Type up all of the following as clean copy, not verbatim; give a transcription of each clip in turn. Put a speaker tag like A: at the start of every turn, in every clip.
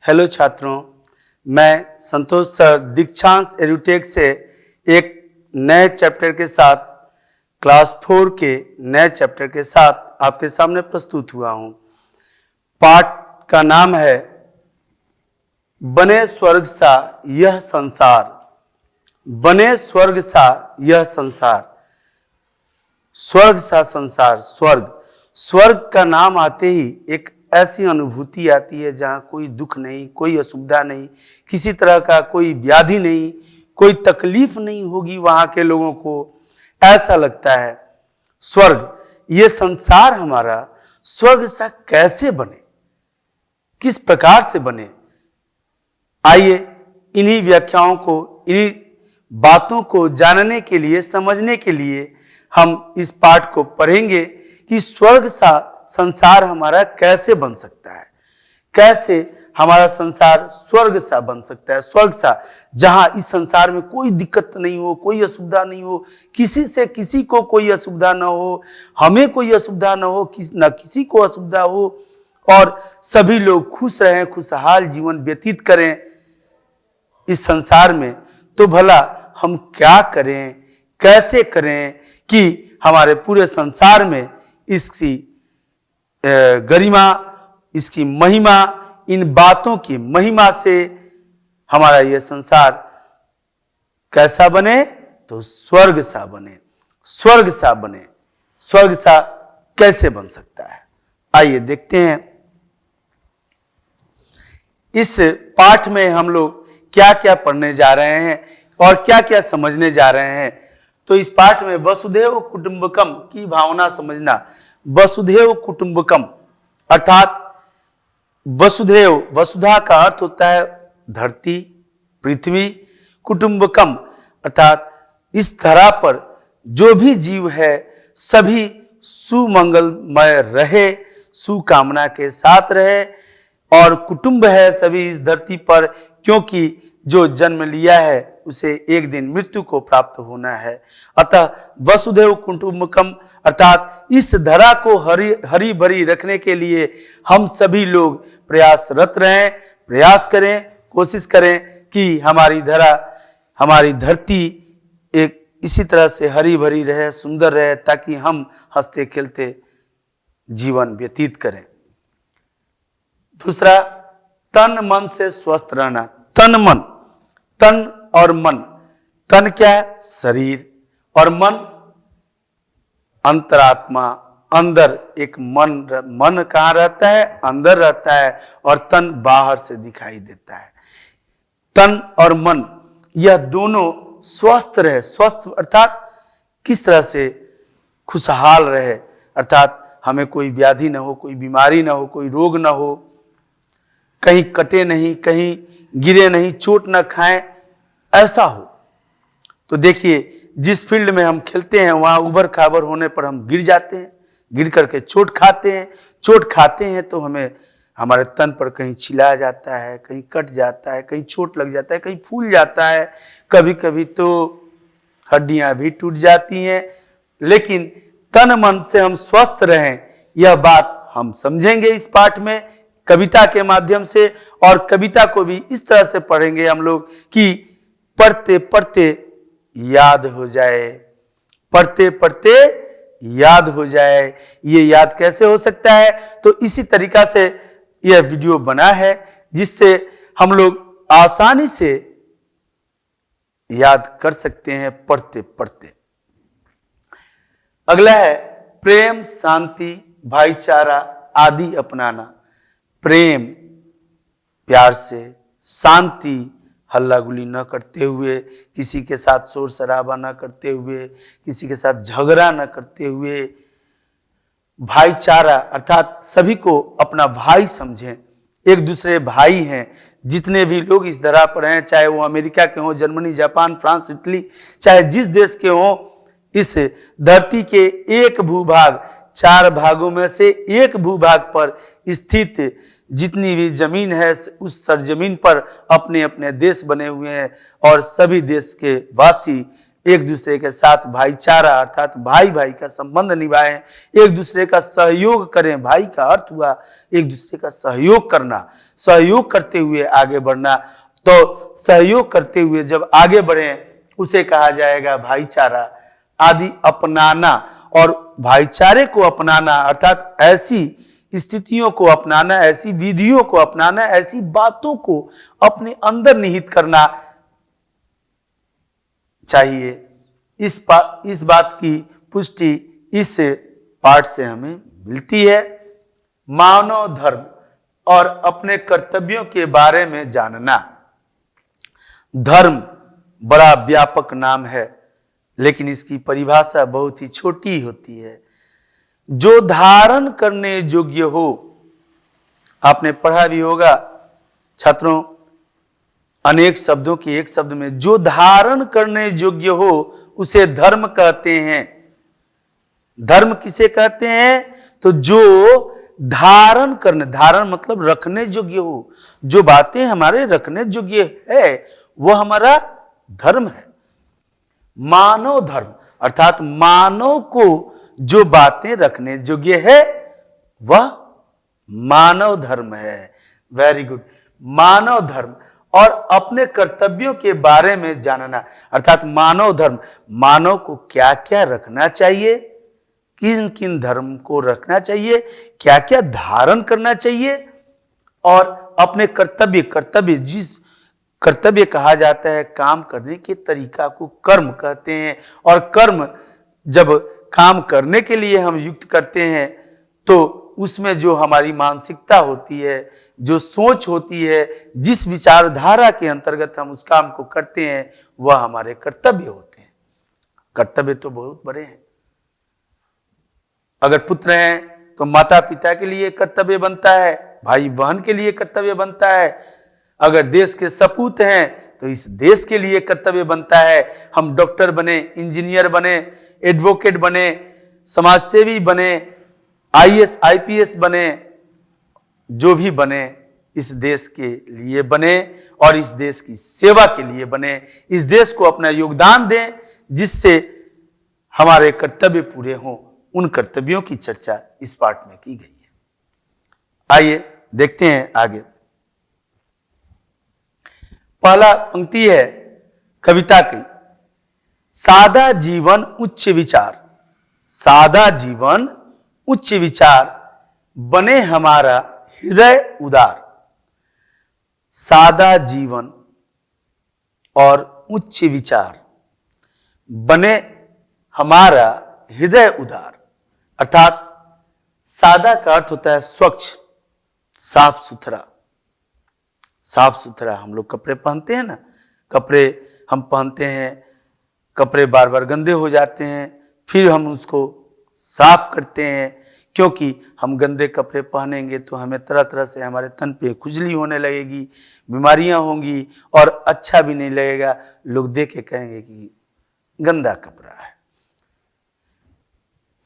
A: Hello छात्रों, मैं संतोष sir Dikshansh edutech से एक नए चैप्टर के साथ क्लास 4 के नए चैप्टर के साथ आपके सामने प्रस्तुत हुआ हूं। पाठ का नाम है बने स्वर्ग सा यह संसार। बने स्वर्ग सा यह संसार। स्वर्ग सा संसार। स्वर्ग का नाम आते ही एक ऐसी अनुभूति आती है जहां कोई दुख नहीं, कोई असुविधा नहीं, किसी तरह का कोई व्याधि नहीं, कोई तकलीफ नहीं होगी वहां के लोगों को। ऐसा लगता है स्वर्ग, ये संसार हमारा स्वर्ग सा कैसे बने, किस प्रकार से बने। आइए इन्हीं व्याख्याओं को, इन्हीं बातों को जानने के लिए, समझने के लिए हम इस पाठ को पढ़ेंगे कि स्वर्ग सा संसार हमारा कैसे बन सकता है, कैसे हमारा संसार स्वर्ग सा बन सकता है। स्वर्ग सा, जहां इस संसार में कोई दिक्कत नहीं हो, कोई असुविधा नहीं हो, किसी से किसी को कोई असुविधा ना हो, हमें कोई असुविधा ना हो, न किसी को असुविधा हो, और सभी लोग खुश रहें, खुशहाल जीवन व्यतीत करें इस संसार में। तो भला हम क्या करें, कैसे करें कि हमारे पूरे संसार में इसकी गरिमा, इसकी महिमा, इन बातों की महिमा से हमारा यह संसार कैसा बने, तो स्वर्ग सा बने। स्वर्ग सा बने। स्वर्ग सा कैसे बन सकता है, आइए देखते हैं। इस पाठ में हम लोग क्या क्या पढ़ने जा रहे हैं और क्या क्या समझने जा रहे हैं। तो इस पाठ में वसुधैव कुटुंबकम की भावना समझना। वसुधैव कुटुंबकम अर्थात वसुधैव, वसुधा का अर्थ होता है धरती, पृथ्वी। कुटुंबकम अर्थात इस धरा पर जो भी जीव है सभी सुमंगलमय रहे, सुकामना के साथ रहे। और कुटुंब है सभी इस धरती पर, क्योंकि जो जन्म लिया है उसे एक दिन मृत्यु को प्राप्त होना है। अतः वसुधैव कुटुंबकम अर्थात इस धरा को हरी भरी रखने के लिए हम सभी लोग प्रयासरत रहें, प्रयास करें, कोशिश करें कि हमारी धरा, हमारी धरती एक इसी तरह से हरी भरी रहे, सुंदर रहे, ताकि हम हंसते खेलते जीवन व्यतीत करें। दूसरा, तन मन से स्वस्थ रहना। तन मन, तन और मन। तन क्या है? शरीर, और मन अंतरात्मा। अंदर एक मन कहाँ रहता है? अंदर रहता है, और तन बाहर से दिखाई देता है। तन और मन यह दोनों स्वस्थ रहे। स्वस्थ अर्थात किस तरह से? खुशहाल रहे, अर्थात हमें कोई व्याधि ना हो, कोई बीमारी ना हो, कोई रोग ना हो, कहीं कटे नहीं, कहीं गिरे नहीं, चोट ना खाएं, ऐसा हो। तो देखिए, जिस फील्ड में हम खेलते हैं वहां उबर खाबर होने पर हम गिर जाते हैं, गिर करके चोट खाते हैं। चोट खाते हैं तो हमें हमारे तन पर कहीं छिला जाता है, कहीं कट जाता है, कहीं चोट लग जाता है, कहीं फूल जाता है, कभी कभी तो हड्डियां भी टूट जाती हैं। लेकिन तन मन से हम स्वस्थ रहें, यह बात हम समझेंगे इस पाठ में कविता के माध्यम से। और कविता को भी इस तरह से पढ़ेंगे हम लोग कि पढ़ते पढ़ते याद हो जाए, पढ़ते पढ़ते याद हो जाए। ये याद कैसे हो सकता है? तो इसी तरीका से यह वीडियो बना है, जिससे हम लोग आसानी से याद कर सकते हैं पढ़ते पढ़ते। अगला है प्रेम, शांति, भाईचारा आदि अपनाना। प्रेम, प्यार से, शांति, हल्ला गुली न करते हुए, किसी के साथ शोर शराबा न करते हुए, किसी के साथ झगड़ा न करते हुए। भाईचारा अर्थात सभी को अपना भाई समझें, एक दूसरे भाई हैं। जितने भी लोग इस धरा पर हैं, चाहे वो अमेरिका के हों, जर्मनी, जापान, फ्रांस, इटली, चाहे जिस देश के हों, इस धरती के एक भूभाग, 4 भागों में से एक भूभाग पर स्थित जितनी भी जमीन है, उस सरजमीन पर अपने अपने देश बने हुए हैं, और सभी देश के वासी एक दूसरे के साथ भाईचारा अर्थात भाई भाई का संबंध निभाएं, एक दूसरे का सहयोग करें। भाई का अर्थ हुआ एक दूसरे का सहयोग करना, सहयोग करते हुए आगे बढ़ना। तो सहयोग करते हुए जब आगे बढ़े उसे कहा जाएगा भाईचारा आदि अपनाना। और भाईचारे को अपनाना अर्थात ऐसी स्थितियों को अपनाना, ऐसी विधियों को अपनाना, ऐसी बातों को अपने अंदर निहित करना चाहिए। इस बात की पुष्टि इस पाठ से हमें मिलती है। मानव धर्म और अपने कर्तव्यों के बारे में जानना। धर्म बड़ा व्यापक नाम है, लेकिन इसकी परिभाषा बहुत ही छोटी होती है। जो धारण करने योग्य हो, आपने पढ़ा भी होगा छात्रों, अनेक शब्दों के एक शब्द में जो धारण करने योग्य हो उसे धर्म कहते हैं। धर्म किसे कहते हैं? तो जो धारण करने, धारण मतलब रखने योग्य हो, जो बातें हमारे रखने योग्य है वह हमारा धर्म है। मानव धर्म अर्थात मानव को जो बातें रखने योग्य है वह मानव धर्म है। Very good. मानव धर्म और अपने कर्तव्यों के बारे में जानना अर्थात मानव धर्म, मानव को क्या क्या रखना चाहिए, किन किन धर्म को रखना चाहिए, क्या क्या धारण करना चाहिए, और अपने कर्तव्य जिस कर्तव्य कहा जाता है काम करने के तरीका को कर्म कहते हैं। और कर्म जब काम करने के लिए हम युक्त करते हैं तो उसमें जो हमारी मानसिकता होती है, जो सोच होती है, जिस विचारधारा के अंतर्गत हम उस काम को करते हैं वह हमारे कर्तव्य होते हैं। कर्तव्य तो बहुत बड़े हैं। अगर पुत्र हैं तो माता पिता के लिए कर्तव्य बनता है, भाई बहन के लिए कर्तव्य बनता है। अगर देश के सपूत हैं तो इस देश के लिए कर्तव्य बनता है। हम डॉक्टर बने, इंजीनियर बने, एडवोकेट बने, समाजसेवी बने, आईएएस आईपीएस बने, जो भी बने इस देश के लिए बने और इस देश की सेवा के लिए बने। इस देश को अपना योगदान दें जिससे हमारे कर्तव्य पूरे हों। उन कर्तव्यों की चर्चा इस पाठ में की गई है। आइए देखते हैं आगे। पहला पंक्ति है कविता की, सादा जीवन उच्च विचार। सादा जीवन उच्च विचार बने हमारा हृदय उदार। सादा जीवन और उच्च विचार बने हमारा हृदय उदार। अर्थात सादा का अर्थ होता है स्वच्छ, साफ सुथरा। साफ सुथरा हम लोग कपड़े पहनते हैं ना, कपड़े हम पहनते हैं, कपड़े बार बार गंदे हो जाते हैं, फिर हम उसको साफ करते हैं, क्योंकि हम गंदे कपड़े पहनेंगे तो हमें तरह तरह से हमारे तन पे खुजली होने लगेगी, बीमारियां होंगी और अच्छा भी नहीं लगेगा। लोग देख के कहेंगे कि गंदा कपड़ा है।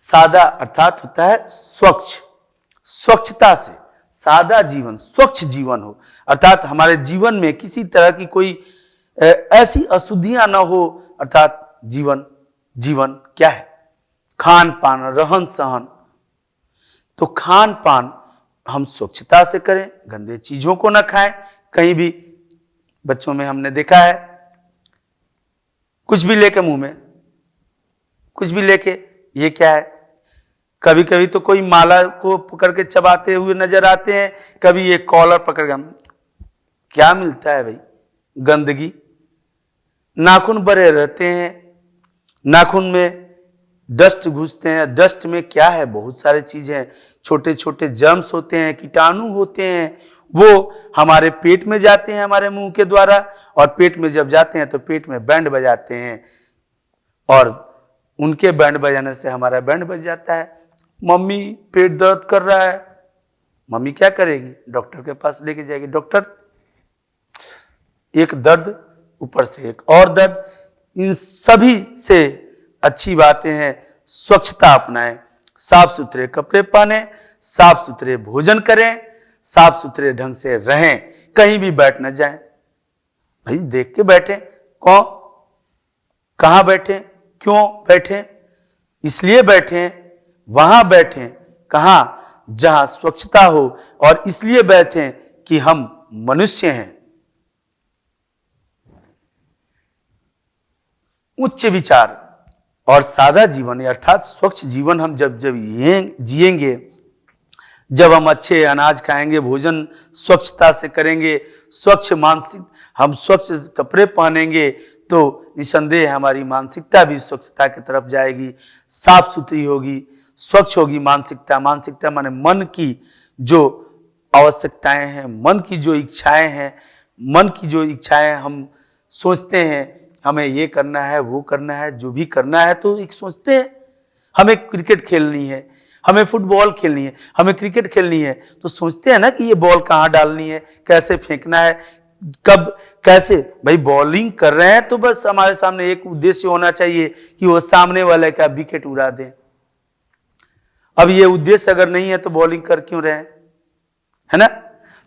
A: सादा अर्थात होता है स्वच्छ, स्वच्छता से सादा जीवन, स्वच्छ जीवन हो, अर्थात हमारे जीवन में किसी तरह की कोई ऐसी अशुद्धियां ना हो। अर्थात जीवन क्या है? खान पान, रहन सहन। तो खान पान हम स्वच्छता से करें, गंदे चीजों को ना खाएं। कहीं भी बच्चों में हमने देखा है कुछ भी लेके मुंह में, कुछ भी लेके, ये क्या है? कभी कभी तो कोई माला को पकड़ के चबाते हुए नजर आते हैं, कभी ये कॉलर पकड़ के। क्या मिलता है भाई? गंदगी। नाखून बड़े रहते हैं, नाखून में डस्ट घुसते हैं। डस्ट में क्या है? बहुत सारे चीजें, छोटे छोटे जर्म्स होते हैं, कीटाणु होते हैं, वो हमारे पेट में जाते हैं हमारे मुंह के द्वारा, और पेट में जब जाते हैं तो पेट में बैंड बजाते हैं, और उनके बैंड बजाने से हमारा बैंड बज जाता है। मम्मी पेट दर्द कर रहा है, मम्मी क्या करेगी? डॉक्टर के पास लेके जाएगी। डॉक्टर, एक दर्द ऊपर से एक और दर्द। इन सभी से अच्छी बातें हैं स्वच्छता अपनाएं, साफ सुथरे कपड़े पहने, साफ सुथरे भोजन करें, साफ सुथरे ढंग से रहें, कहीं भी बैठ न जाएं। भाई देख के बैठे, कौन कहाँ बैठे, क्यों बैठे? इसलिए बैठे, वहां बैठे, कहाँ? जहां स्वच्छता हो, और इसलिए बैठे कि हम मनुष्य हैं। उच्च विचार और सादा जीवन अर्थात स्वच्छ जीवन हम जब जब जिएंगे, जब हम अच्छे अनाज खाएंगे, भोजन स्वच्छता से करेंगे, स्वच्छ मानसिक, हम स्वच्छ कपड़े पहनेंगे, तो निसंदेह हमारी मानसिकता भी स्वच्छता की तरफ जाएगी, साफ सुथरी होगी, स्वच्छ होगी मानसिकता। मानसिकता माने मन की जो आवश्यकताएं हैं, मन की जो इच्छाएं हैं, मन की जो इच्छाएं हम सोचते हैं, हमें ये करना है, वो करना है, जो भी करना है, तो एक सोचते हैं हमें क्रिकेट खेलनी है, हमें फुटबॉल खेलनी है, हमें क्रिकेट खेलनी है, तो सोचते हैं ना कि ये बॉल कहाँ डालनी है, कैसे फेंकना है, कब कैसे। भाई बॉलिंग कर रहे हैं तो बस हमारे सामने एक उद्देश्य होना चाहिए कि वो सामने वाले का विकेट उड़ा दें। अब ये उद्देश्य अगर नहीं है तो बॉलिंग कर क्यों रहे हैं, है ना?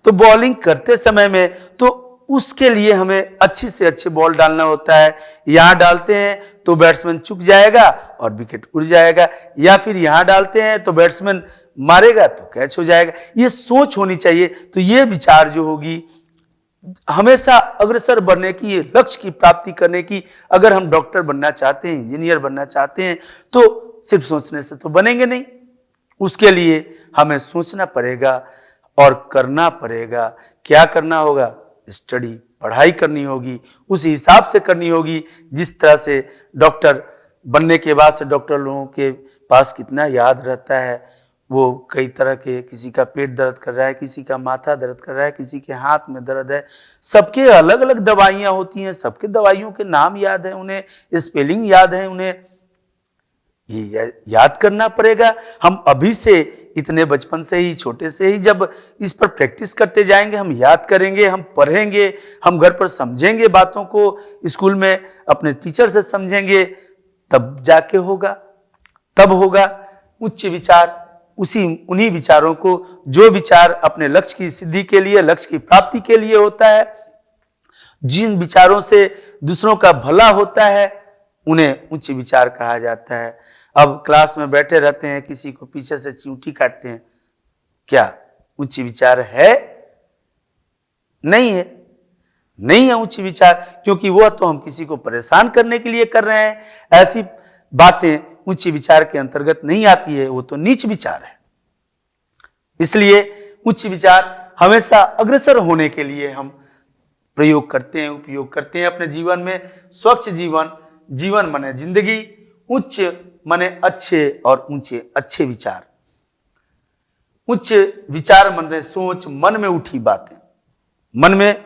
A: तो बॉलिंग करते समय में तो उसके लिए हमें अच्छी से अच्छी बॉल डालना होता है। यहां डालते हैं तो बैट्समैन चूक जाएगा और विकेट उड़ जाएगा, या फिर यहां डालते हैं तो बैट्समैन मारेगा तो कैच हो जाएगा। ये सोच होनी चाहिए। तो ये विचार जो होगी, हमेशा अग्रसर बढ़ने की, ये लक्ष्य की प्राप्ति करने की। अगर हम डॉक्टर बनना चाहते हैं, इंजीनियर बनना चाहते हैं, तो सिर्फ सोचने से तो बनेंगे नहीं, उसके लिए हमें सोचना पड़ेगा और करना पड़ेगा। क्या करना होगा? स्टडी, पढ़ाई करनी होगी, उस हिसाब से करनी होगी जिस तरह से डॉक्टर बनने के बाद से डॉक्टर लोगों के पास कितना याद रहता है। वो कई तरह के, किसी का पेट दर्द कर रहा है, किसी का माथा दर्द कर रहा है, किसी के हाथ में दर्द है, सबके अलग अलग दवाइयां होती हैं, सबके दवाइयों के नाम याद है उन्हें, स्पेलिंग याद है उन्हें, ये याद करना पड़ेगा। हम अभी से, इतने बचपन से ही, छोटे से ही जब इस पर प्रैक्टिस करते जाएंगे, हम याद करेंगे, हम पढ़ेंगे, हम घर पर समझेंगे बातों को, स्कूल में अपने टीचर से समझेंगे, तब जाके होगा, तब होगा उच्च विचार। उन्हीं विचारों को, जो विचार अपने लक्ष्य की सिद्धि के लिए, लक्ष्य की प्राप्ति के लिए होता है, जिन विचारों से दूसरों का भला होता है, उन्हें उच्च विचार कहा जाता है। अब क्लास में बैठे रहते हैं, किसी को पीछे से चींटी काटते हैं, क्या उच्च विचार है? नहीं है, नहीं है उच्च विचार, क्योंकि वह तो हम किसी को परेशान करने के लिए कर रहे हैं। ऐसी बातें उच्च विचार के अंतर्गत नहीं आती है, वो तो नीच विचार है। इसलिए उच्च विचार हमेशा अग्रसर होने के लिए हम प्रयोग करते हैं, उपयोग करते हैं अपने जीवन में। स्वच्छ जीवन, जीवन माने जिंदगी, उच्च माने अच्छे और ऊंचे, अच्छे विचार। उच्च विचार माने सोच, मन में उठी बातें, मन में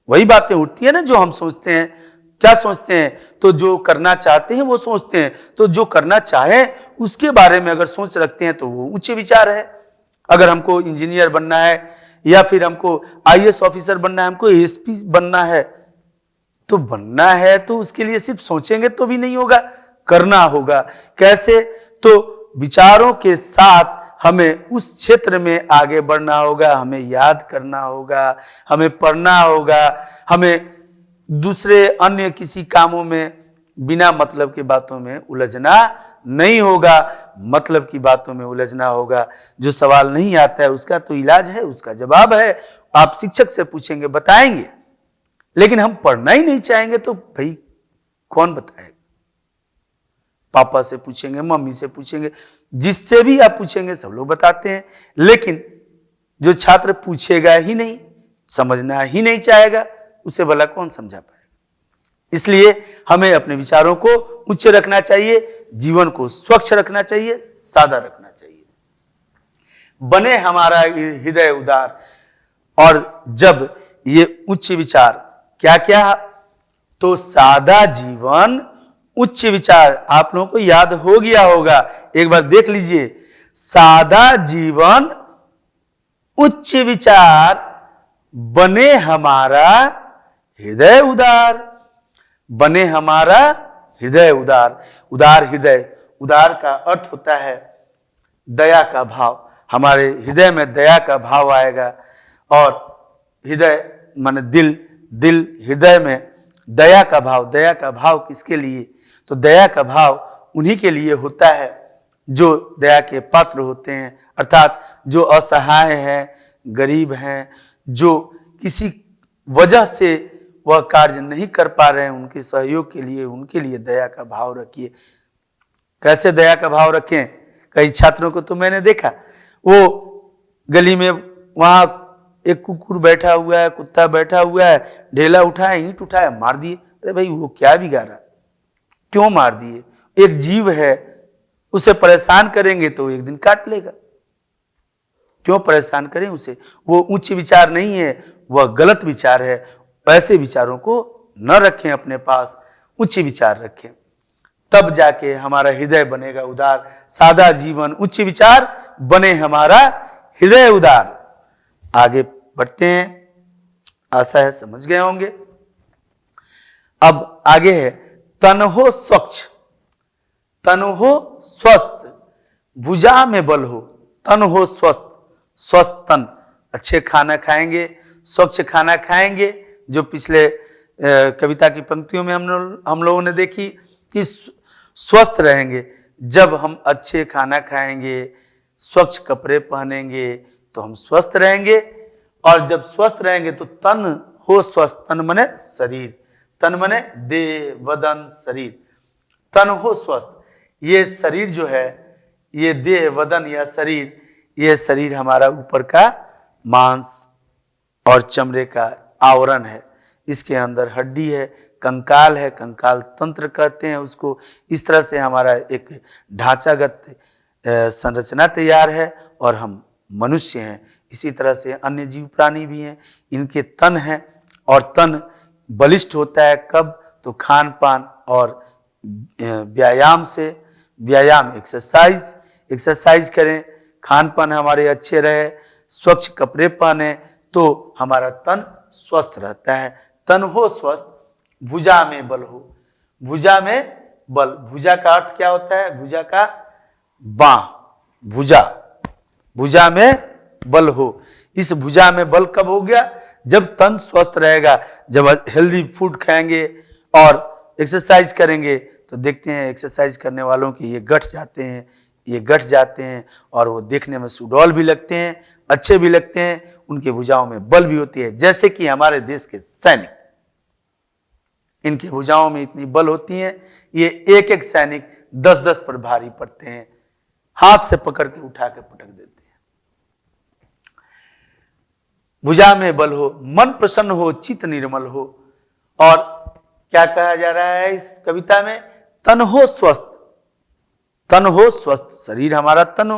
A: वही बातें उठती है ना जो हम सोचते हैं। क्या सोचते हैं? तो जो करना चाहते हैं वो सोचते हैं, तो जो करना चाहें उसके बारे में अगर सोच रखते हैं तो वो उच्च विचार है। अगर हमको इंजीनियर बनना है, या फिर हमको आईएएस ऑफिसर बनना है, हमको एएसपी बनना है, तो बनना है तो उसके लिए सिर्फ सोचेंगे तो भी नहीं होगा, करना होगा। कैसे? तो विचारों के साथ हमें उस क्षेत्र में आगे बढ़ना होगा, हमें याद करना होगा, हमें पढ़ना होगा, हमें दूसरे अन्य किसी कामों में बिना मतलब की बातों में उलझना नहीं होगा, मतलब की बातों में उलझना होगा। जो सवाल नहीं आता है उसका तो इलाज है, उसका जवाब है, आप शिक्षक से पूछेंगे, बताएंगे। लेकिन हम पढ़ना ही नहीं चाहेंगे तो भाई कौन बताएगा? पापा से पूछेंगे, मम्मी से पूछेंगे, जिससे भी आप पूछेंगे सब लोग बताते हैं। लेकिन जो छात्र पूछेगा ही नहीं, समझना ही नहीं चाहेगा, उसे भला कौन समझा पाएगा? इसलिए हमें अपने विचारों को उच्च रखना चाहिए, जीवन को स्वच्छ रखना चाहिए, सादा रखना चाहिए। बने हमारा हृदय उदार। और जब ये उच्च विचार, क्या क्या? तो सादा जीवन, उच्च विचार, आप लोगों को याद हो गया होगा, एक बार देख लीजिए। सादा जीवन, उच्च विचार, बने हमारा हृदय उदार। बने हमारा हृदय उदार। उदार हृदय, उदार का अर्थ होता है दया का भाव। हमारे हृदय में दया का भाव आएगा। और हृदय माने दिल, दिल हृदय में दया का भाव किसके लिए? तो दया का भाव उन्हीं के लिए होता है जो दया के पात्र होते हैं, अर्थात जो असहाय है, गरीब हैं, जो किसी वजह से वह कार्य नहीं कर पा रहे हैं, उनके सहयोग के लिए, उनके लिए दया का भाव रखिए। कैसे दया का भाव रखें? कई छात्रों को तो मैंने देखा, वो गली में वहां एक कुकुर बैठा हुआ है, कुत्ता बैठा हुआ है, ढेला उठाया, ईंट उठाया, मार दिए। अरे भाई वो क्या बिगाड़ा, क्यों मार दिए? एक जीव है, उसे परेशान करेंगे तो एक दिन काट लेगा, क्यों परेशान करें उसे? वो उच्च विचार नहीं है, वह गलत विचार है। ऐसे विचारों को न रखें अपने पास, उच्च विचार रखें, तब जाके हमारा हृदय बनेगा उदार। सादा जीवन, उच्च विचार, बने हमारा हृदय उदार। आगे बढ़ते हैं, आशा है समझ गए होंगे। अब आगे है तन हो स्वच्छ, तन हो स्वस्थ, भुजा में बल हो। तन हो स्वस्थ, स्वस्थ तन, अच्छे खाना खाएंगे, स्वच्छ खाना खाएंगे। जो पिछले कविता की पंक्तियों में हम लोगों ने देखी कि स्वस्थ रहेंगे। जब हम अच्छे खाना खाएंगे, स्वच्छ कपड़े पहनेंगे तो हम स्वस्थ रहेंगे। और जब स्वस्थ रहेंगे तो तन हो स्वस्थ, तन मने शरीर, तन मने देह, वदन, शरीर। तन हो स्वस्थ, ये शरीर जो है, ये देह, वदन या शरीर, ये शरीर हमारा ऊपर का मांस और चमड़े का आवरण है। इसके अंदर हड्डी है, कंकाल है, कंकाल तंत्र कहते हैं उसको। इस तरह से हमारा एक ढांचागत संरचना तैयार है और हम मनुष्य हैं। इसी तरह से अन्य जीव प्राणी भी हैं, इनके तन हैं। और तन बलिष्ठ होता है कब? तो खान पान और व्यायाम से। व्यायाम एक्सरसाइज करें, खान पान हमारे अच्छे रहे, स्वच्छ कपड़े पहने तो हमारा तन स्वस्थ रहता है। तन हो स्वस्थ, भुजा में बल हो। भुजा में बल, भुजा का अर्थ क्या होता है? भुजा का बांह, भुजा, भुजा में बल हो। इस भुजा में बल कब हो गया? जब तन स्वस्थ रहेगा, जब हेल्दी फूड खाएंगे और एक्सरसाइज करेंगे तो देखते हैं एक्सरसाइज करने वालों के ये गठ जाते हैं, ये गठ जाते हैं और वो देखने में सुडौल भी लगते हैं, अच्छे भी लगते हैं, उनके भुजाओं में बल भी होती है। जैसे कि हमारे देश के सैनिक, इनकी भुजाओं में इतनी बल होती है, ये एक एक सैनिक 10-10 पर भारी पड़ते हैं, हाथ से पकड़ के उठा के पटक देते हैं। भुजा में बल हो, मन प्रसन्न हो, चित्त निर्मल हो। और क्या कहा जा रहा है इस कविता में? तन हो स्वस्थ, तन हो स्वस्थ, शरीर हमारा तन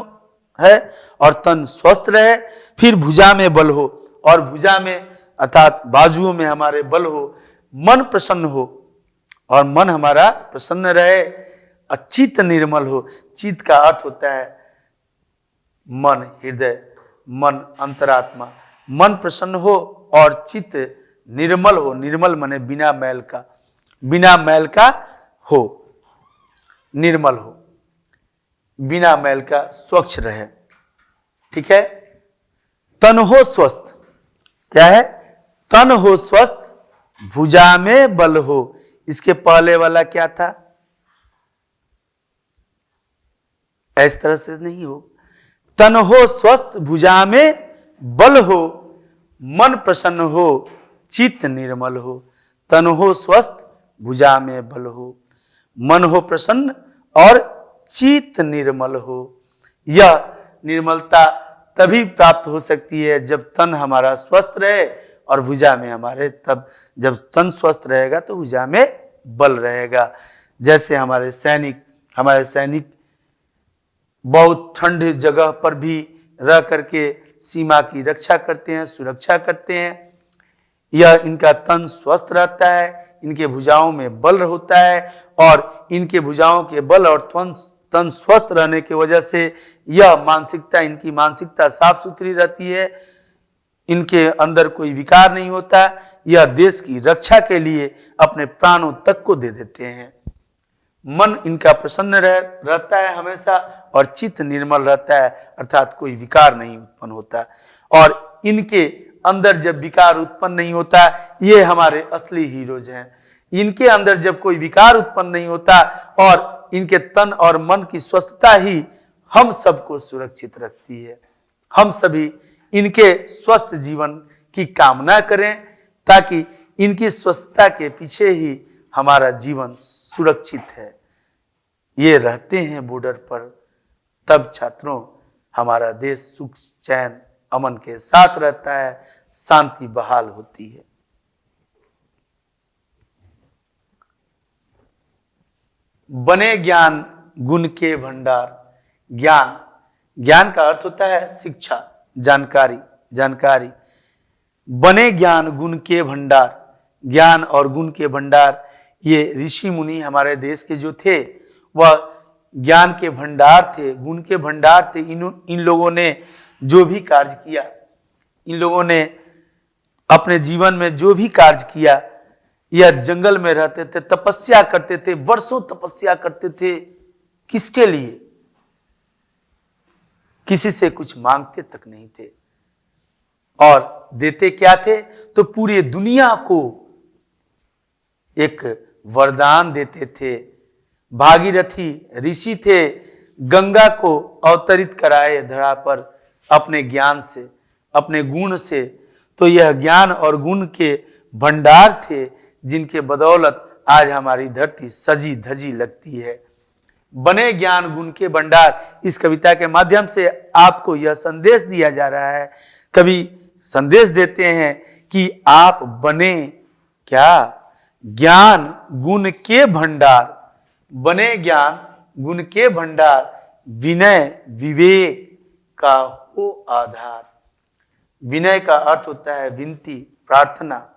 A: है और तन स्वस्थ रहे। फिर भुजा में बल हो, और भुजा में अर्थात बाजुओं में हमारे बल हो। मन प्रसन्न हो, और मन हमारा प्रसन्न रहे। और चित्त निर्मल हो। चित्त का अर्थ होता है मन, हृदय, मन, अंतरात्मा। मन प्रसन्न हो और चित्त निर्मल हो। निर्मल माने बिना मैल का, बिना मैल का हो, निर्मल हो, बिना मैल का, स्वच्छ रहे। ठीक है। तन हो स्वस्थ, क्या है? तन हो स्वस्थ, भुजा में बल हो। इसके पहले वाला क्या था? इस तरह से नहीं हो। तन हो स्वस्थ, भुजा में बल हो, मन प्रसन्न हो, चित्त निर्मल हो। तन हो स्वस्थ, भुजा में बल हो, मन हो प्रसन्न और चित्त निर्मल हो। यह निर्मलता तभी प्राप्त हो सकती है जब तन हमारा स्वस्थ रहे और भुजा में हमारे, तब जब तन स्वस्थ रहेगा तो भुजा में बल रहेगा। जैसे हमारे सैनिक बहुत ठंड जगह पर भी रह करके सीमा की रक्षा करते हैं, सुरक्षा करते हैं। यह इनका तन स्वस्थ रहता है, इनके भुजाओं में बल होता है और इनके भुजाओं के बल और तन स्वस्थ रहने की वजह से यह मानसिकता, इनकी मानसिकता साफ सुथरी रहती है, इनके अंदर कोई विकार नहीं होता। यह देश की रक्षा के लिए अपने प्राणों तक को दे देते हैं। मन इनका प्रसन्न रहता है हमेशा और चित्त निर्मल रहता है, अर्थात कोई विकार नहीं उत्पन्न होता। और इनके अंदर जब विकार उत्पन्न नहीं होता, ये हमारे असली हीरोज हैं। इनके अंदर जब कोई विकार उत्पन्न नहीं होता और इनके तन और मन की स्वस्थता ही हम सबको सुरक्षित रखती है। हम सभी इनके स्वस्थ जीवन की कामना करें ताकि इनकी स्वस्थता के पीछे ही हमारा जीवन सुरक्षित है। ये रहते हैं बॉर्डर पर, तब छात्रों हमारा देश सुख चैन अमन के साथ रहता है, शांति बहाल होती है। बने ज्ञान गुण के भंडार। ज्ञान का अर्थ होता है शिक्षा, जानकारी। बने ज्ञान गुण के भंडार, ज्ञान और गुण के भंडार, ये ऋषि मुनि हमारे देश के जो थे वह ज्ञान के भंडार थे, गुण के भंडार थे। इन लोगों ने जो भी कार्य किया, इन लोगों ने अपने जीवन में जो भी कार्य किया, यह जंगल में रहते थे, तपस्या करते थे, वर्षों तपस्या करते थे। किसके लिए? किसी से कुछ मांगते तक नहीं थे और देते क्या थे? तो पूरी दुनिया को एक वरदान देते थे। भागीरथी ऋषि थे, गंगा को अवतरित कराए धरा पर अपने ज्ञान से, अपने गुण से। तो यह ज्ञान और गुण के भंडार थे जिनके बदौलत आज हमारी धरती सजी धजी लगती है। बने ज्ञान गुण के भंडार, इस कविता के माध्यम से आपको यह संदेश दिया जा रहा है। कवि संदेश देते हैं कि आप बने क्या? ज्ञान गुण के भंडार। बने ज्ञान गुण के भंडार, विनय विवेक का हो आधार। विनय का अर्थ होता है विनती, प्रार्थना।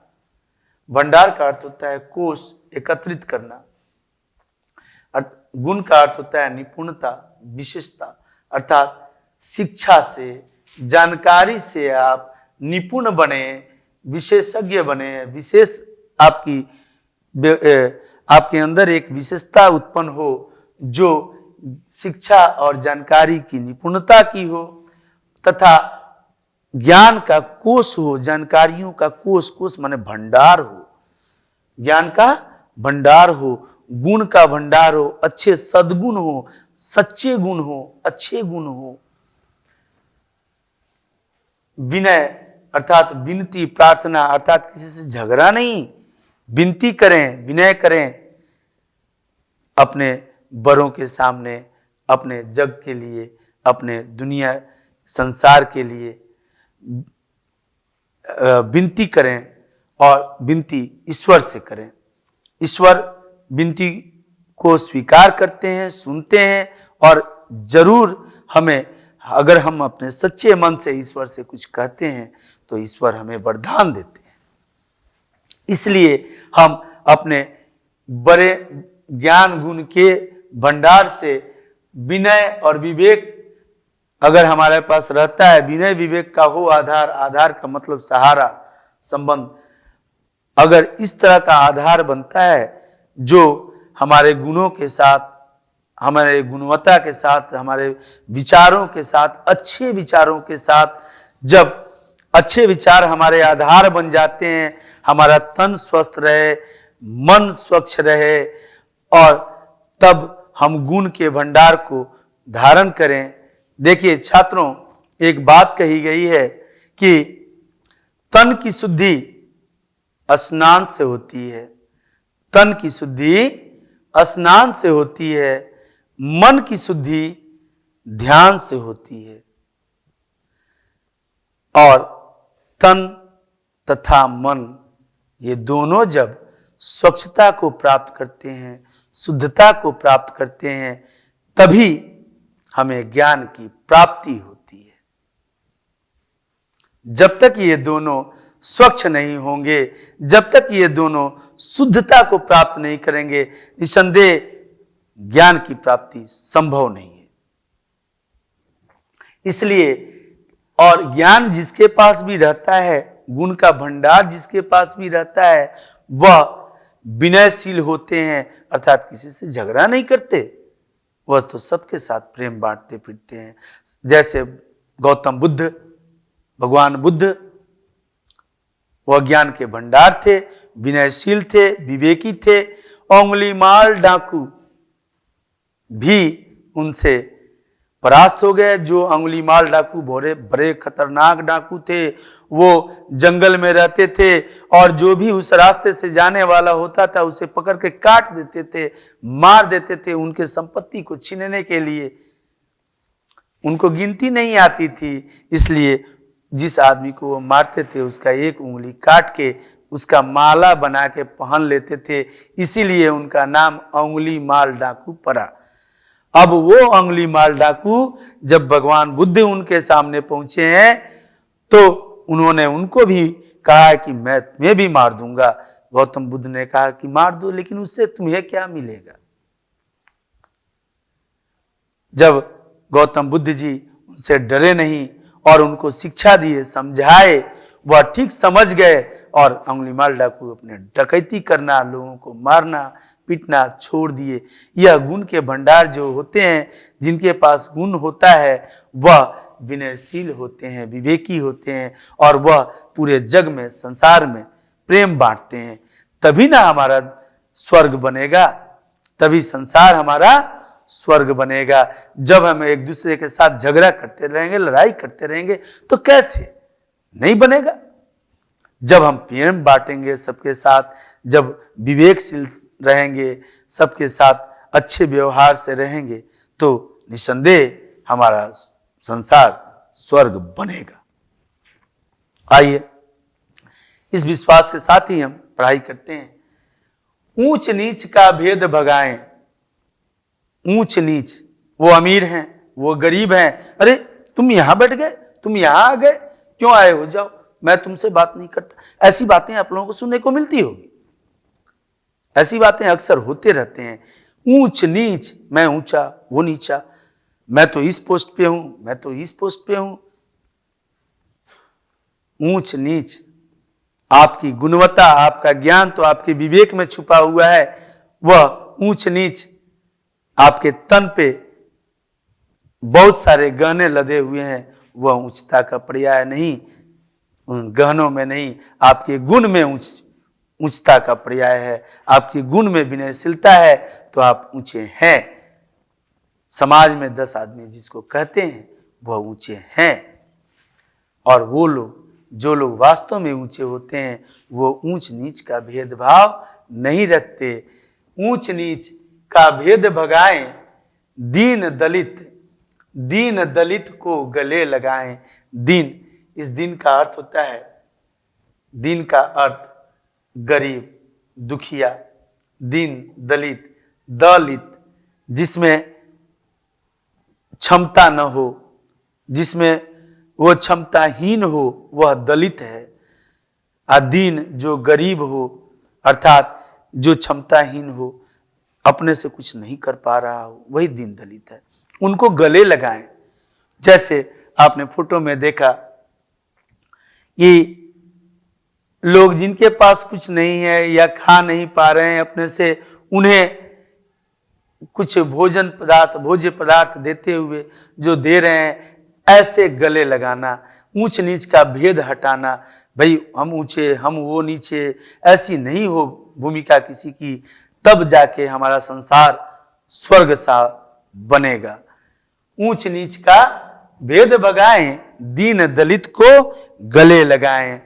A: भंडार का अर्थ होता है कोष, एकत्रित करना। गुण का अर्थ होता है निपुणता, विशेषता। अर्थात शिक्षा से, जानकारी से आप निपुण बने, विशेषज्ञ बने, विशेष आपके अंदर एक विशेषता उत्पन्न हो जो शिक्षा और जानकारी की निपुणता की हो, तथा ज्ञान का कोष हो, जानकारियों का कोष माने भंडार हो, ज्ञान का भंडार हो, गुण का भंडार हो, अच्छे सद्गुण हो, सच्चे गुण हो, अच्छे गुण हो। विनय अर्थात विनती, प्रार्थना अर्थात किसी से झगड़ा नहीं, विनती करें, विनय करें अपने बड़ों के सामने, अपने जग के लिए, अपने दुनिया संसार के लिए विनती करें और विनती ईश्वर से करें। ईश्वर विनती को स्वीकार करते हैं, सुनते हैं और जरूर हमें, अगर हम अपने सच्चे मन से ईश्वर से कुछ कहते हैं तो ईश्वर हमें वरदान देते हैं। इसलिए हम अपने बड़े ज्ञान गुण के भंडार से विनय और विवेक अगर हमारे पास रहता है, विनय विवेक का हो आधार, आधार का मतलब सहारा, संबंध, अगर इस तरह का आधार बनता है जो हमारे गुणों के साथ, हमारे गुणवत्ता के साथ, हमारे विचारों के साथ, अच्छे विचारों के साथ, जब अच्छे विचार हमारे आधार बन जाते हैं, हमारा तन स्वस्थ रहे, मन स्वच्छ रहे और तब हम गुण के भंडार को धारण करें। देखिए छात्रों, एक बात कही गई है कि तन की शुद्धि स्नान से होती है, तन की शुद्धि स्नान से होती है, मन की शुद्धि ध्यान से होती है। और तन तथा मन ये दोनों जब स्वच्छता को प्राप्त करते हैं, शुद्धता को प्राप्त करते हैं, तभी हमें ज्ञान की प्राप्ति होती है। जब तक ये दोनों स्वच्छ नहीं होंगे, जब तक ये दोनों शुद्धता को प्राप्त नहीं करेंगे, निसंदेह ज्ञान की प्राप्ति संभव नहीं है। इसलिए और ज्ञान जिसके पास भी रहता है, गुण का भंडार जिसके पास भी रहता है, वह विनयशील होते हैं, अर्थात किसी से झगड़ा नहीं करते, वह तो सबके साथ प्रेम बांटते फिरते हैं। जैसे गौतम बुद्ध, भगवान बुद्ध वह ज्ञान के भंडार थे, विनयशील थे, विवेकी थे। उंगलीमाल डाकू भी उनसे परास्त हो गए। जो अंगुलीमाल डाकू बड़े बड़े खतरनाक डाकू थे, वो जंगल में रहते थे और जो भी उस रास्ते से जाने वाला होता था उसे पकड़ के काट देते थे, मार देते थे। उनके संपत्ति को छीनने के लिए उनको गिनती नहीं आती थी, इसलिए जिस आदमी को वो मारते थे उसका एक उंगली काट के उसका माला बना के पहन लेते थे, इसीलिए उनका नाम अंगुलीमाल डाकू पड़ा। अब वो अंगुलीमाल डाकू जब भगवान बुद्ध उनके सामने पहुंचे हैं तो उन्होंने उनको भी कहा कि मैं तुम्हें भी मार दूंगा। गौतम बुद्ध ने कहा कि मार दो, लेकिन उससे तुम्हें क्या मिलेगा। जब गौतम बुद्ध जी उनसे डरे नहीं और उनको शिक्षा दिए, समझाए, वह ठीक समझ गए और अंगुलीमाल डाकू अपने डकैती करना, लोगों को मारना पीटना छोड़ दिए। यह गुण के भंडार जो होते हैं, जिनके पास गुण होता है वह विनयशील होते हैं, विवेकी होते हैं और वह पूरे जग में, संसार में प्रेम बांटते हैं। तभी ना हमारा स्वर्ग बनेगा, तभी संसार हमारा स्वर्ग बनेगा। जब हम एक दूसरे के साथ झगड़ा करते रहेंगे, लड़ाई करते रहेंगे तो कैसे नहीं बनेगा। जब हम प्रेम बांटेंगे सबके साथ, जब विवेकशील रहेंगे, सबके साथ अच्छे व्यवहार से रहेंगे, तो निसंदेह हमारा संसार स्वर्ग बनेगा। आइए इस विश्वास के साथ ही हम पढ़ाई करते हैं। ऊंच नीच का भेद भगाएं। ऊंच नीच, वो अमीर हैं, वो गरीब हैं। अरे तुम यहां बैठ गए, तुम यहां आ गए, क्यों आए हो, जाओ, मैं तुमसे बात नहीं करता। ऐसी बातें आप लोगों को सुनने को मिलती होगी, ऐसी बातें अक्सर होते रहते हैं। ऊंच नीच, मैं ऊंचा वो नीचा, मैं तो इस पोस्ट पे हूं, मैं तो इस पोस्ट पे हूं। ऊंच नीच, आपकी गुणवत्ता, आपका ज्ञान तो आपके विवेक में छुपा हुआ है। वह ऊंच नीच आपके तन पे बहुत सारे गहने लदे हुए हैं, वह ऊंचता का पर्याय नहीं। उन गहनों में नहीं, आपके गुण में ऊंचता का पर्याय है। आपके गुण में विनयशीलता है तो आप ऊंचे हैं। समाज में 10 आदमी जिसको कहते हैं वह ऊंचे हैं, और वो लोग, जो लोग वास्तव में ऊंचे होते हैं, वो ऊंच नीच का भेदभाव नहीं रखते। ऊंच नीच का भेद भगाएं, दीन दलित को गले लगाएं। दीन, इस दिन का अर्थ होता है, दीन का अर्थ गरीब, दुखिया, दीन दलित, जिसमें क्षमता न हो, जिसमें वो क्षमताहीन हो, वह दलित है। दीन, जो गरीब हो, अर्थात जो क्षमताहीन हो, अपने से कुछ नहीं कर पा रहा हो, वही दीन दलित है। उनको गले लगाएं। जैसे आपने फोटो में देखा, ये लोग जिनके पास कुछ नहीं है या खा नहीं पा रहे हैं अपने से, उन्हें कुछ भोज्य पदार्थ देते हुए जो दे रहे हैं, ऐसे गले लगाना, ऊंच नीच का भेद हटाना। भाई हम ऊंचे, हम वो नीचे, ऐसी नहीं हो भूमिका किसी की, तब जाके हमारा संसार स्वर्ग सा बनेगा। ऊंच नीच का भेद भगाएं, दीन दलित को गले लगाएं,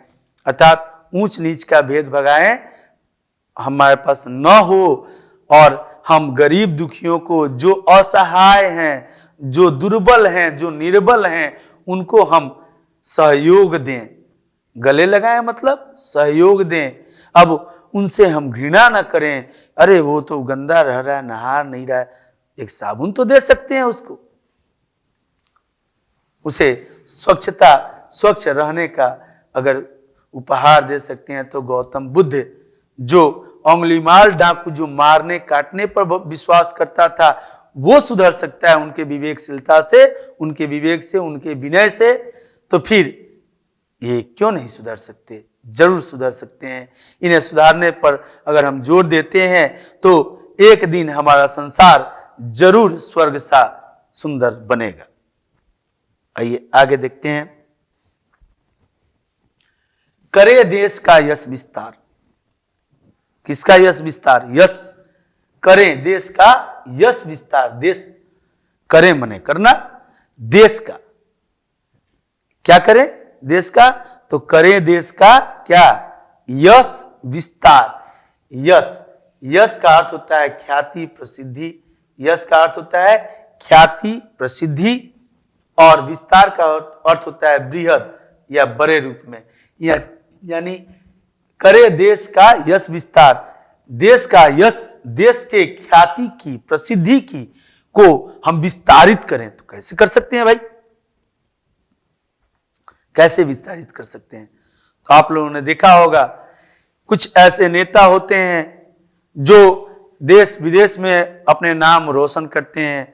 A: अर्थात ऊंच नीच का भेद भगाएं, हमारे पास न हो और हम गरीब दुखियों को, जो असहाय हैं, जो दुर्बल हैं, जो निर्बल हैं, उनको हम सहयोग दें। गले लगाएं मतलब सहयोग दें। अब उनसे हम घृणा न करें, अरे वो तो गंदा रह रहा है, नहा नहीं रहा है, एक साबुन तो दे सकते हैं उसको, उसे स्वच्छ रहने का अगर उपहार दे सकते हैं तो गौतम बुद्ध, जो अंगुलीमाल डाकू जो मारने काटने पर विश्वास करता था, वो सुधर सकता है उनके विवेकशीलता से, उनके विवेक से, उनके विनय से, तो फिर ये क्यों नहीं सुधर सकते? जरूर सुधर सकते हैं। इन्हें सुधारने पर अगर हम जोर देते हैं तो एक दिन हमारा संसार जरूर स्वर्ग सा सुंदर बनेगा। आइए आगे देखते हैं। करे देश का यश विस्तार। किसका यश विस्तार? यश करें देश का यश विस्तार। देश करें मने करना, देश का क्या करें? देश का, तो करें देश का क्या? यश विस्तार। यश, यश का अर्थ होता है ख्याति प्रसिद्धि। यश का अर्थ होता है ख्याति प्रसिद्धि, और विस्तार का अर्थ होता है बृहद या बड़े रूप में। यानी करे देश का यश विस्तार। देश का यश, देश के ख्याति की, प्रसिद्धि की को हम विस्तारित करें, तो कैसे कर सकते हैं भाई? कैसे विस्तारित कर सकते हैं? तो आप लोगों ने देखा होगा कुछ ऐसे नेता होते हैं जो देश विदेश में अपने नाम रोशन करते हैं,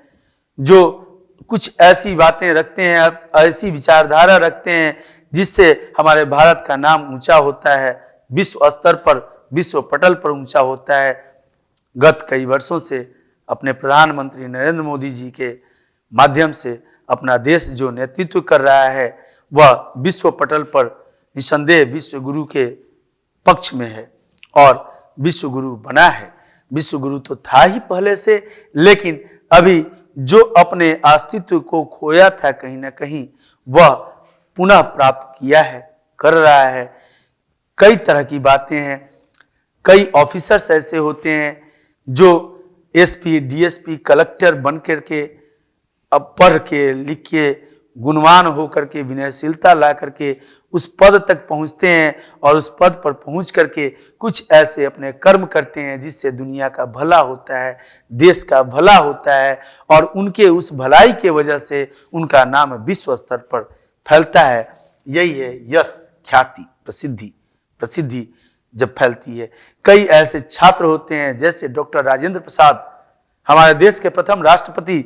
A: जो कुछ ऐसी बातें रखते हैं, ऐसी विचारधारा रखते हैं जिससे हमारे भारत का नाम ऊंचा होता है, विश्व स्तर पर, विश्व पटल पर ऊंचा होता है। गत कई वर्षों से अपने प्रधानमंत्री नरेंद्र मोदी जी के माध्यम से अपना देश जो नेतृत्व कर रहा है वह विश्व पटल पर निसंदेह विश्व गुरु के पक्ष में है और विश्व गुरु बना है। विश्व गुरु तो था ही पहले से, लेकिन अभी जो अपने अस्तित्व को खोया था कहीं ना कहीं, वह पुनः प्राप्त किया है, कर रहा है। कई तरह की बातें हैं। कई ऑफिसर्स ऐसे होते हैं जो एसपी, डीएसपी, कलेक्टर बन करके, अब पढ़ के, लिख के, गुणवान होकर के, विनयशीलता ला करके उस पद तक पहुंचते हैं और उस पद पर पहुंच करके कुछ ऐसे अपने कर्म करते हैं जिससे दुनिया का भला होता है, देश का भला होता है, और उनके उस भलाई के वजह से उनका नाम विश्व स्तर पर फैलता है। यही है यश, ख्याति, प्रसिद्धि। प्रसिद्धि जब फैलती है, कई ऐसे छात्र होते हैं जैसे डॉक्टर राजेंद्र प्रसाद, हमारे देश के प्रथम राष्ट्रपति,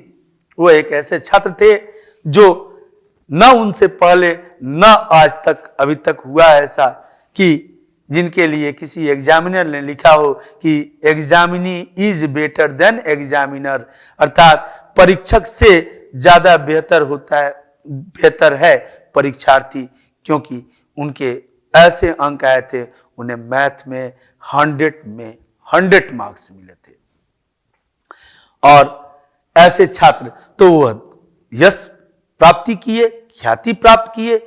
A: वो एक ऐसे छात्र थे जो न उनसे पहले न आज तक अभी तक हुआ ऐसा कि जिनके लिए किसी एग्जामिनर ने लिखा हो कि examinee is better than examiner, अर्थात परीक्षक से ज्यादा बेहतर है परीक्षार्थी, क्योंकि उनके ऐसे अंक आए थे, उन्हें मैथ में 100 मार्क्स मिले थे। और ऐसे छात्र तो वह यश प्राप्ति किए, ख्याति प्राप्त किए।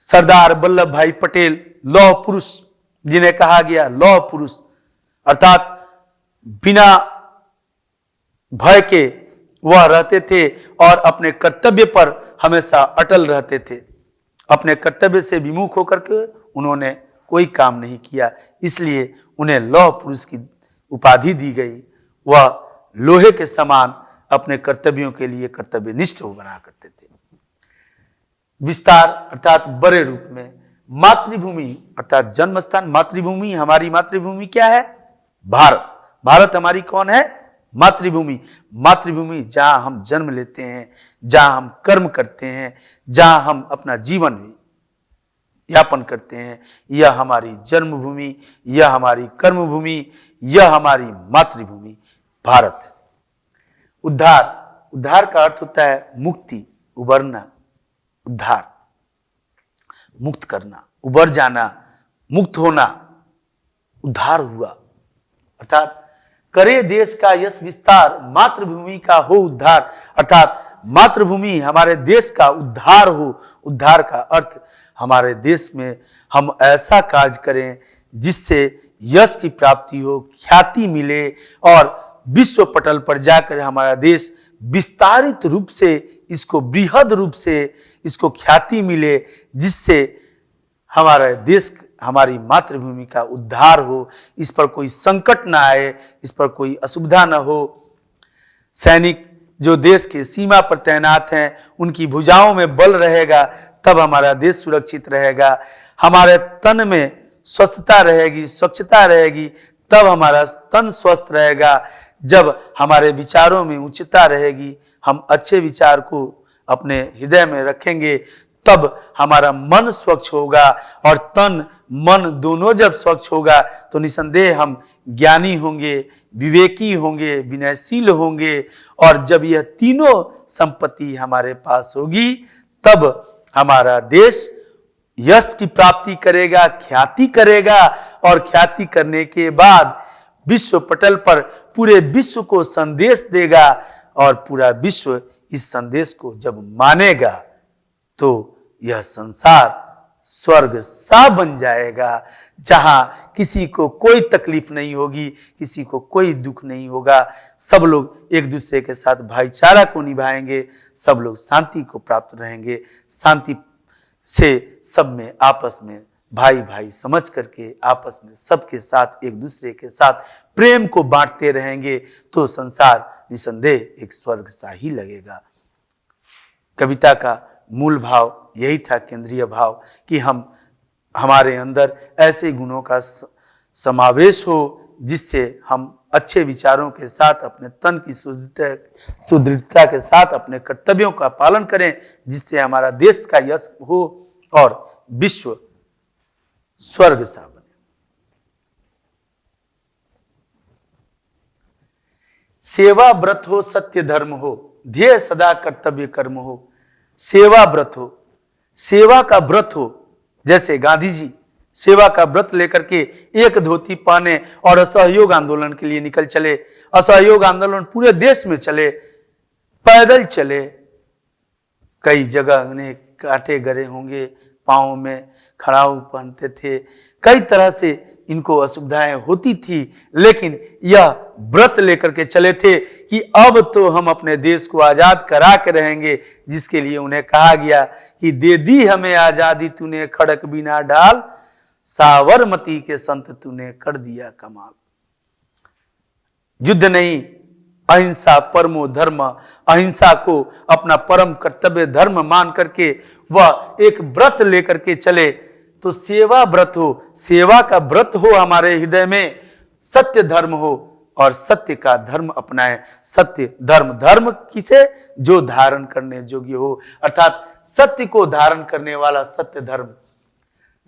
A: सरदार वल्लभ भाई पटेल, लौह पुरुष जिन्हें कहा गया, लौह पुरुष, अर्थात बिना भय के वह रहते थे और अपने कर्तव्य पर हमेशा अटल रहते थे। अपने कर्तव्य से विमुख होकर के उन्होंने कोई काम नहीं किया, इसलिए उन्हें लौह पुरुष की उपाधि दी गई। वह लोहे के समान अपने कर्तव्यों के लिए कर्तव्यनिष्ठ बना करते थे। विस्तार अर्थात बड़े रूप में। मातृभूमि अर्थात जन्म स्थान, मातृभूमि, हमारी मातृभूमि क्या है? भारत। भारत हमारी कौन है? मातृभूमि। मातृभूमि जहां हम जन्म लेते हैं, जहां हम कर्म करते हैं, जहां हम अपना जीवन यापन करते हैं, यह हमारी जन्मभूमि, यह हमारी कर्मभूमि, यह हमारी मातृभूमि भारत है। उद्धार, उद्धार का अर्थ होता है मुक्ति, उबरना, उद्धार, मुक्त करना, उबर जाना, मुक्त होना, उद्धार हुआ। अर्थात करे देश का यश विस्तार, मातृभूमि का हो उद्धार, अर्थात मातृभूमि हमारे देश का उद्धार हो। उद्धार का अर्थ हमारे देश में हम ऐसा कार्य करें जिससे यश की प्राप्ति हो, ख्याति मिले और विश्व पटल पर जाकर हमारा देश विस्तारित रूप से, इसको बृहद रूप से इसको ख्याति मिले, जिससे हमारा देश, हमारी मातृभूमि का उद्धार हो, इस पर कोई संकट ना आए, इस पर कोई असुविधा ना हो। सैनिक जो देश के सीमा पर तैनात हैं, उनकी भुजाओं में बल रहेगा तब हमारा देश सुरक्षित रहेगा। हमारे तन में स्वस्थता रहेगी, स्वच्छता रहेगी, तब हमारा तन स्वस्थ रहेगा। जब हमारे विचारों में उच्चता रहेगी, हम अच्छे विचार को अपने हृदय में रखेंगे, तब हमारा मन स्वच्छ होगा, और तन मन दोनों जब स्वच्छ होगा तो निसंदेह हम ज्ञानी होंगे, विवेकी होंगे, विनयशील होंगे। और जब यह तीनों संपत्ति हमारे पास होगी, तब हमारा देश यश की प्राप्ति करेगा, ख्याति करेगा, और ख्याति करने के बाद विश्व पटल पर पूरे विश्व को संदेश देगा, और पूरा विश्व इस संदेश को जब मानेगा तो यह संसार स्वर्ग सा बन जाएगा, जहां किसी को कोई तकलीफ नहीं होगी, किसी को कोई दुख नहीं होगा। सब लोग एक दूसरे के साथ भाईचारा को निभाएंगे, सब लोग शांति को प्राप्त रहेंगे, शांति से सब में आपस में भाई भाई समझ करके आपस में सबके साथ एक दूसरे के साथ प्रेम को बांटते रहेंगे, तो संसार निसंदेह एक स्वर्ग सा ही लगेगा। कविता का मूल भाव यही था, केंद्रीय भाव, कि हमारे अंदर ऐसे गुणों का समावेश हो जिससे हम अच्छे विचारों के साथ अपने तन की सुदृढ़ता के साथ अपने कर्तव्यों का पालन करें, जिससे हमारा देश का यश हो और विश्व स्वर्ग सा बने। सेवा व्रत हो, सत्य धर्म हो, ध्येय सदा कर्तव्य कर्म हो। सेवा व्रत हो, सेवा का व्रत हो, जैसे गांधी जी सेवा का व्रत लेकर के एक धोती पहने और असहयोग आंदोलन के लिए निकल चले। असहयोग आंदोलन पूरे देश में चले, पैदल चले, कई जगह उन्हें कांटे गरे होंगे, पांव में खड़ाऊ पहनते थे, कई तरह से इनको असुविधाएं होती थी, लेकिन यह व्रत लेकर के चले थे कि अब तो हम अपने देश को आजाद करा के रहेंगे, जिसके लिए उन्हें कहा गया कि दे दी हमें आजादी तूने खड़क बिना ढाल, साबरमती के संत तूने कर दिया कमाल। युद्ध नहीं, अहिंसा परमो धर्म, अहिंसा को अपना परम कर्तव्य धर्म मान करके वह एक व्रत लेकर के चले। तो सेवा व्रत हो, सेवा का व्रत हो हमारे हृदय में, सत्य धर्म हो और सत्य का धर्म अपनाए। सत्य धर्म, धर्म किसे? जो धारण करने योग्य हो, अर्थात सत्य को धारण करने वाला सत्य धर्म।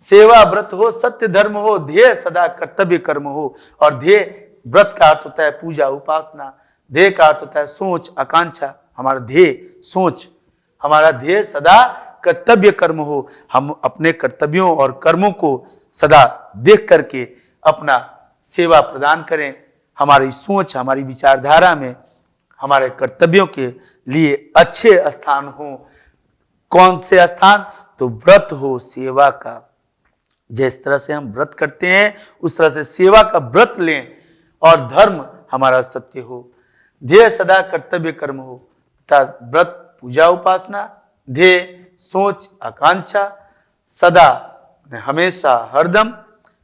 A: सेवा व्रत हो, सत्य धर्म हो, ध्येय सदा कर्तव्य कर्म हो। और ध्येय, व्रत का अर्थ होता है पूजा उपासना, ध्येय का अर्थ होता है सोच आकांक्षा। हमारा ध्येय सोच, हमारा ध्येय सदा कर्तव्य कर्म हो। हम अपने कर्तव्यों और कर्मों को सदा देख करके अपना सेवा प्रदान करें। हमारी सोच, हमारी विचारधारा में हमारे कर्तव्यों के लिए अच्छे स्थान हो। कौन से स्थान? तो व्रत हो सेवा का। जिस तरह से हम व्रत करते हैं उस तरह से सेवा का व्रत लें, और धर्म हमारा सत्य हो। ध्येय सदा कर्तव्य कर्म हो, अर्थात व्रत पूजा उपासना, ध्येय सोच आकांक्षा, सदा हमेशा हरदम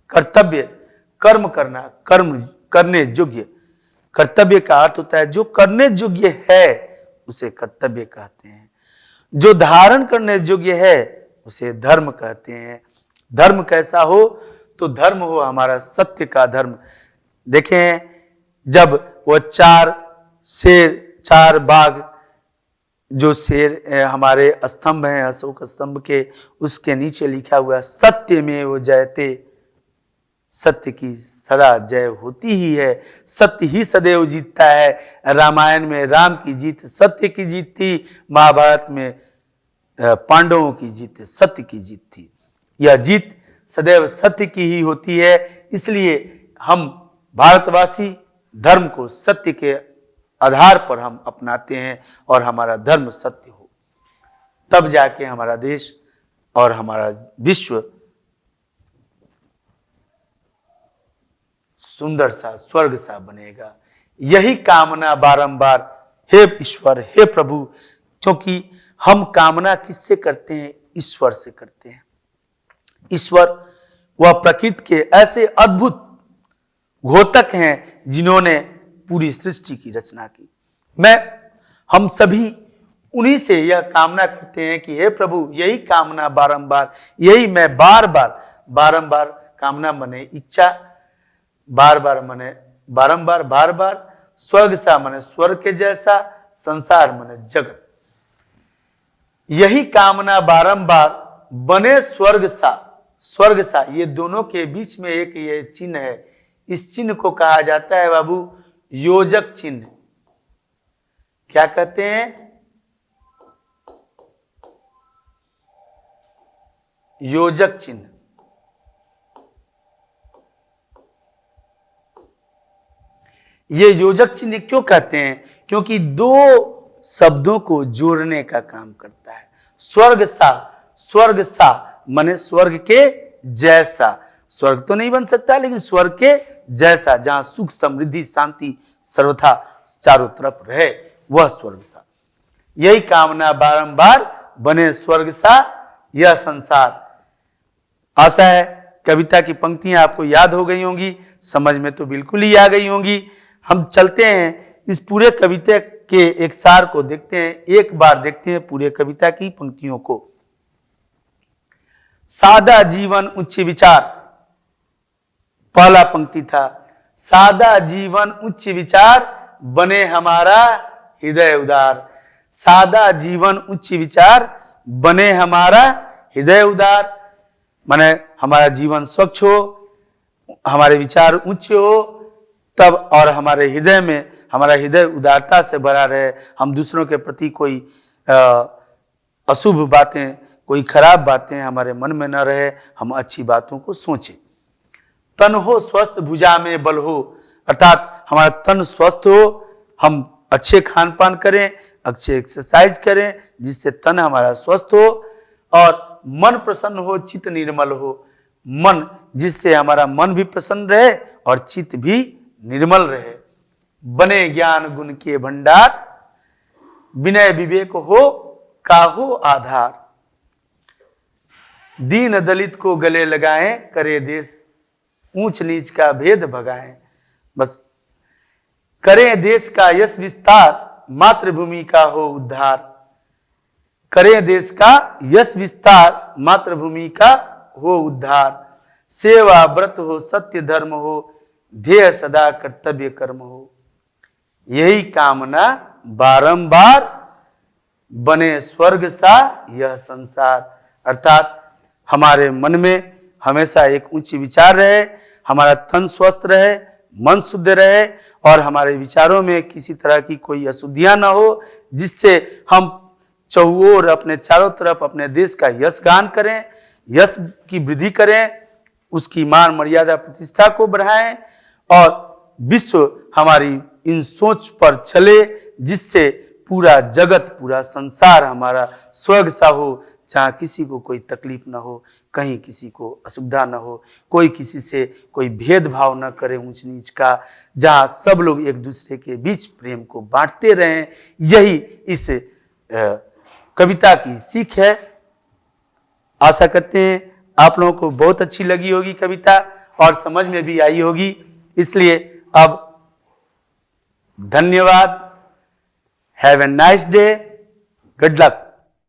A: कर्तव्य कर्म करना, कर्म करने योग्य। कर्तव्य का अर्थ होता है जो करने योग्य है उसे कर्तव्य कहते हैं, जो धारण करने योग्य है उसे धर्म कहते हैं। धर्म कैसा हो? तो धर्म हो हमारा सत्य का धर्म। देखें, जब वो चार शेर, चार बाघ, जो शेर हमारे स्तंभ हैं अशोक स्तंभ के, उसके नीचे लिखा हुआ सत्य में वो जयते, सत्य की सदा जय होती ही है, सत्य ही सदैव जीतता है। रामायण में राम की जीत सत्य की जीत थी, महाभारत में पांडवों की जीत सत्य की जीत थी। यह जीत सदैव सत्य की ही होती है। इसलिए हम भारतवासी धर्म को सत्य के आधार पर हम अपनाते हैं, और हमारा धर्म सत्य हो, तब जाके हमारा देश और हमारा विश्व सुंदर सा स्वर्ग सा बनेगा। यही कामना बारंबार, हे ईश्वर, हे प्रभु, क्योंकि हम कामना किससे करते हैं? ईश्वर से करते हैं। ईश्वर वह प्रकृति के ऐसे अद्भुत घोतक हैं जिन्होंने पूरी सृष्टि की रचना की। हम सभी उन्हीं से यह कामना करते हैं कि हे प्रभु, यही कामना बारंबार, यही मैं बार बार कामना मने इच्छा, बार बार मने बारंबार, बार बार स्वर्ग सा मने स्वर्ग के जैसा, संसार मने जगत। यही कामना बारंबार बने स्वर्ग सा, स्वर्ग सा। ये दोनों के बीच में एक ये चिन्ह है। इस चिन्ह को कहा जाता है बाबू योजक चिन्ह। क्या कहते हैं? योजक चिन्ह। ये योजक चिन्ह क्यों कहते हैं? क्योंकि दो शब्दों को जोड़ने का काम करता है। स्वर्ग सा माने स्वर्ग के जैसा। स्वर्ग तो नहीं बन सकता, लेकिन स्वर्ग के जैसा, जहां सुख समृद्धि शांति सर्वथा चारों तरफ रहे, वह स्वर्ग सा। यही कामना बारंबार, बने स्वर्ग सा यह संसार। आशा है कविता की पंक्तियां आपको याद हो गई होंगी, समझ में तो बिल्कुल ही आ गई होंगी। हम चलते हैं इस पूरे कविता के एक सार को देखते हैं, एक बार देखते हैं पूरे कविता की पंक्तियों को। सादा जीवन उच्च विचार, पहला पंक्ति था, सादा जीवन उच्च विचार, बने हमारा हृदय उदार। सादा जीवन उच्च विचार, बने हमारा हृदय उदार, माने हमारा जीवन स्वच्छ हो, हमारे विचार उच्च हो, तब और हमारे हृदय में, हमारा हृदय उदारता से भरा रहे। हम दूसरों के प्रति कोई अशुभ बातें, कोई खराब बातें हमारे मन में न रहे, हम अच्छी बातों को सोचें। तन हो स्वस्थ भुजा में बल हो, अर्थात हमारा तन स्वस्थ हो, हम अच्छे खान पान करें, अच्छे एक्सरसाइज करें, जिससे तन हमारा स्वस्थ हो, और मन प्रसन्न हो, चित्त निर्मल हो। मन, जिससे हमारा मन भी प्रसन्न रहे और चित्त भी निर्मल रहे। बने ज्ञान गुण के भंडार, विनय विवेक हो काहो आधार। दीन दलित को गले लगाएं, करे देश ऊंच नीच का भेद भगाएं। बस करें देश का यश विस्तार, मातृभूमि का हो उद्धार। करें देश का यश विस्तार, मातृभूमि का हो उद्धार। सेवा व्रत हो, सत्य धर्म हो, ध्येय सदा कर्तव्य कर्म हो। यही कामना बारंबार, बने स्वर्ग सा यह संसार। अर्थात हमारे मन में हमेशा एक उच्च विचार रहे, हमारा तन स्वस्थ रहे, मन शुद्ध रहे, और हमारे विचारों में किसी तरह की कोई अशुद्धियां न हो, जिससे हम चौओर अपने चारों तरफ अपने देश का यश गान करें, यश की वृद्धि करें, उसकी मान मर्यादा प्रतिष्ठा को बढ़ाएं, और विश्व हमारी इन सोच पर चले, जिससे पूरा जगत, पूरा संसार हमारा स्वर्ग सा हो, जहाँ किसी को कोई तकलीफ ना हो, कहीं किसी को असुविधा ना हो, कोई किसी से कोई भेदभाव ना करे ऊंच नीच का, जहाँ सब लोग एक दूसरे के बीच प्रेम को बांटते रहें। यही इस कविता की सीख है। आशा करते हैं आप लोगों को बहुत अच्छी लगी होगी कविता, और समझ में भी आई होगी। इसलिए अब धन्यवाद। Have a nice day, good luck.